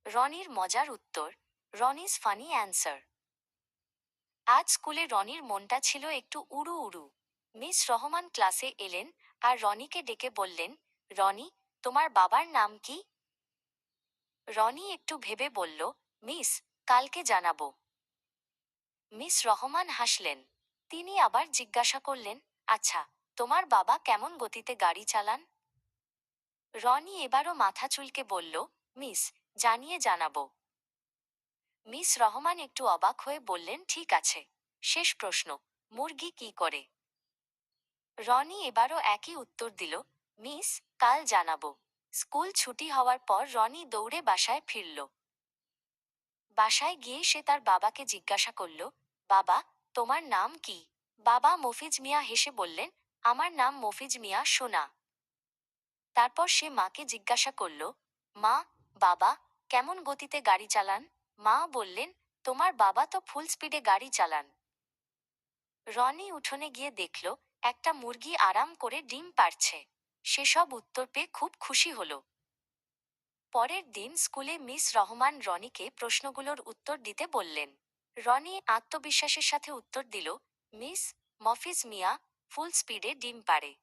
রনির মজার উত্তর। Roni's funny answer. আজ স্কুলে রনির মনটা ছিল একটু উড়ু উড়ু। মিস রহমান ক্লাসে এলেন আর রনিকে ডেকে বললেন, রনি, তোমার বাবার নাম কি? রনি একটু ভেবে বলল, মিস, কালকে জানাবো। মিস রহমান হাসলেন। তিনি আবার জিজ্ঞাসা করলেন, আচ্ছা, তোমার বাবা কেমন গতিতে গাড়ি চালান? রনি এবারও মাথা চুলকে বলল, মিস, জানিয়ে জানাবো। মিস রহমান একটু অবাক হয়ে বললেন, ঠিক আছে। শেষ প্রশ্ন, মুরগি কি করে? রনি এবারও একই উত্তর দিল, মিস, কাল জানাবো। স্কুল ছুটি হওয়ার পর রনি দৌড়ে বাসায় ফিরল। বাসায় গিয়ে সে তার বাবাকে জিজ্ঞাসা করল, বাবা, তোমার নাম কি? বাবা মফিজ মিয়া হেসে বললেন, আমার নাম মফিজ মিয়া সোনা। তারপর সে মাকে জিজ্ঞাসা করল, মা, বাবা কেমন গতিতে গাড়ি চালান? মা বললেন, তোমার বাবা তো ফুল স্পিডে গাড়ি চালান। রনি উঠোনে গিয়ে দেখল একটা মুরগি আরাম করে ডিম পাড়ছে। সেসব উত্তর পেয়ে খুব খুশি হল। পরের দিন স্কুলে মিস রহমান রনিকে প্রশ্নগুলোর উত্তর দিতে বললেন। রনি আত্মবিশ্বাসের সাথে উত্তর দিল, মিস, মফিজ মিয়া ফুল স্পিডে ডিম পাড়ে।